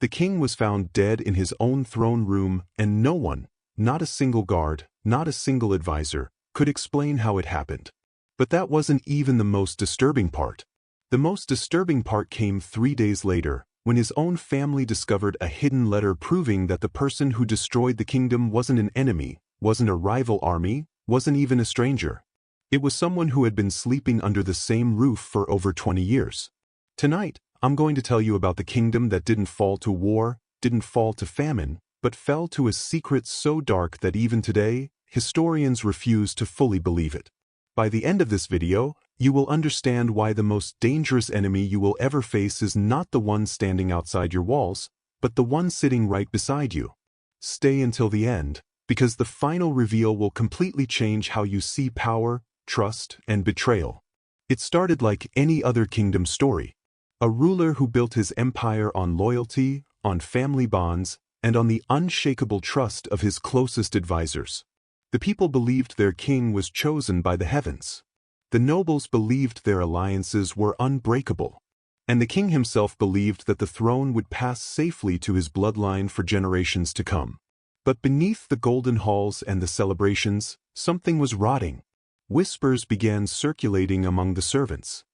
The king was found dead in his own throne room, and no one, not a single guard, not a single advisor, could explain how it happened. But that wasn't even the most disturbing part. The most disturbing part came 3 days later, when his own family discovered a hidden letter proving that the person who destroyed the kingdom wasn't an enemy, wasn't a rival army, wasn't even a stranger. It was someone who had been sleeping under the same roof for over 20 years. Tonight, I'm going to tell you about the kingdom that didn't fall to war, didn't fall to famine, but fell to a secret so dark that even today, historians refuse to fully believe it. By the end of this video, you will understand why the most dangerous enemy you will ever face is not the one standing outside your walls, but the one sitting right beside you. Stay until the end, because the final reveal will completely change how you see power, trust, and betrayal. It started like any other kingdom story. A ruler who built his empire on loyalty, on family bonds, and on the unshakable trust of his closest advisors. The people believed their king was chosen by the heavens. The nobles believed their alliances were unbreakable. And the king himself believed that the throne would pass safely to his bloodline for generations to come. But beneath the golden halls and the celebrations, something was rotting. Whispers began circulating among the servants.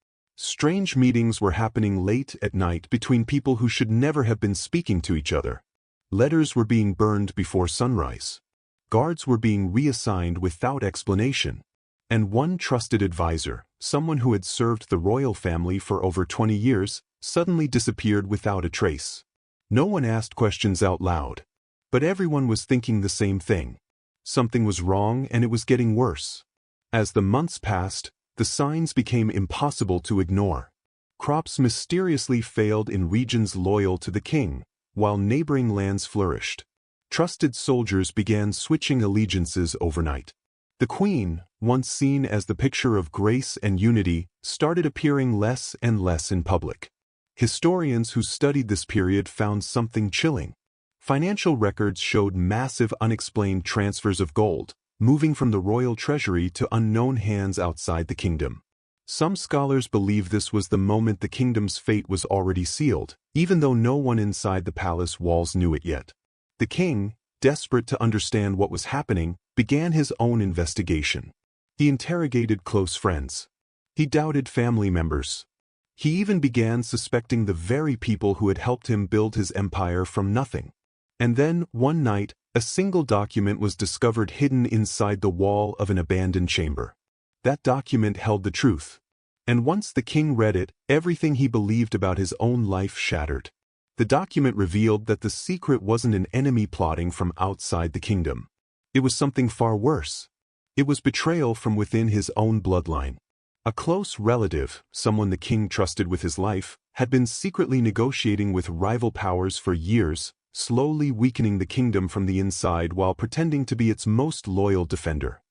Strange meetings were happening late at night between people who should never have been speaking to each other. Letters were being burned before sunrise. Guards were being reassigned without explanation. And one trusted advisor, someone who had served the royal family for over 20 years, suddenly disappeared without a trace. No one asked questions out loud. But everyone was thinking the same thing. Something was wrong and it was getting worse. As the months passed, the signs became impossible to ignore. Crops mysteriously failed in regions loyal to the king, while neighboring lands flourished. Trusted soldiers began switching allegiances overnight. The queen, once seen as the picture of grace and unity, started appearing less and less in public. Historians who studied this period found something chilling. Financial records showed massive unexplained transfers of gold, moving from the royal treasury to unknown hands outside the kingdom. Some scholars believe this was the moment the kingdom's fate was already sealed, even though no one inside the palace walls knew it yet. The king, desperate to understand what was happening, began his own investigation. He interrogated close friends. He doubted family members. He even began suspecting the very people who had helped him build his empire from nothing. And then, one night, a single document was discovered hidden inside the wall of an abandoned chamber. That document held the truth. And once the king read it, everything he believed about his own life shattered. The document revealed that the secret wasn't an enemy plotting from outside the kingdom. It was something far worse. It was betrayal from within his own bloodline. A close relative, someone the king trusted with his life, had been secretly negotiating with rival powers for years, slowly weakening the kingdom from the inside while pretending to be its most loyal defender.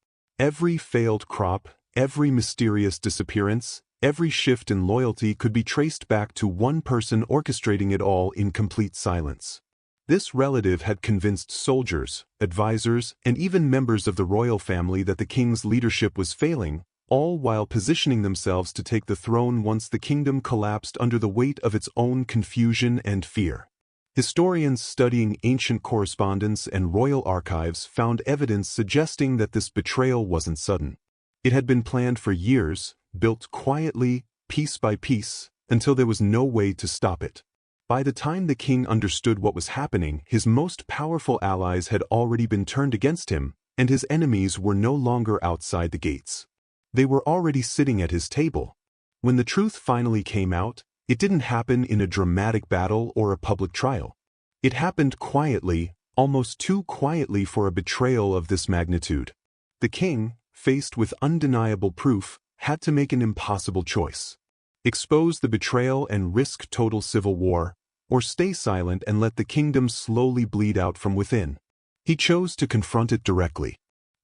Every failed crop, every mysterious disappearance, every shift in loyalty could be traced back to one person orchestrating it all in complete silence. This relative had convinced soldiers, advisors, and even members of the royal family that the king's leadership was failing, all while positioning themselves to take the throne once the kingdom collapsed under the weight of its own confusion and fear. Historians studying ancient correspondence and royal archives found evidence suggesting that this betrayal wasn't sudden. It had been planned for years, built quietly, piece by piece, until there was no way to stop it. By the time the king understood what was happening, his most powerful allies had already been turned against him, and his enemies were no longer outside the gates. They were already sitting at his table. When the truth finally came out, it didn't happen in a dramatic battle or a public trial. It happened quietly, almost too quietly for a betrayal of this magnitude. The king, faced with undeniable proof, had to make an impossible choice. Expose the betrayal and risk total civil war, or stay silent and let the kingdom slowly bleed out from within. He chose to confront it directly.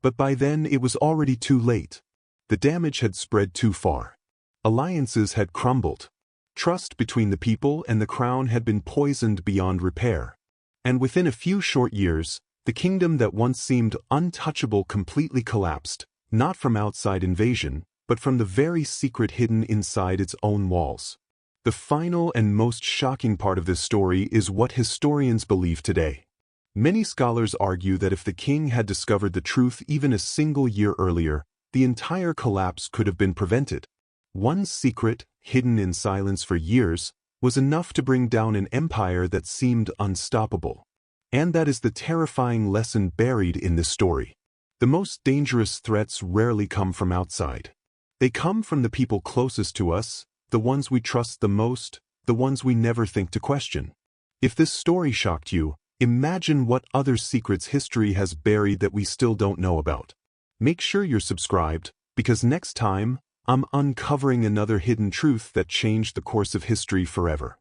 But by then it was already too late. The damage had spread too far. Alliances had crumbled. Trust between the people and the crown had been poisoned beyond repair. And within a few short years, the kingdom that once seemed untouchable completely collapsed, not from outside invasion, but from the very secret hidden inside its own walls. The final and most shocking part of this story is what historians believe today. Many scholars argue that if the king had discovered the truth even a single year earlier, the entire collapse could have been prevented. One secret, hidden in silence for years, was enough to bring down an empire that seemed unstoppable. And that is the terrifying lesson buried in this story. The most dangerous threats rarely come from outside. They come from the people closest to us, the ones we trust the most, the ones we never think to question. If this story shocked you, imagine what other secrets history has buried that we still don't know about. Make sure you're subscribed, because next time, I'm uncovering another hidden truth that changed the course of history forever.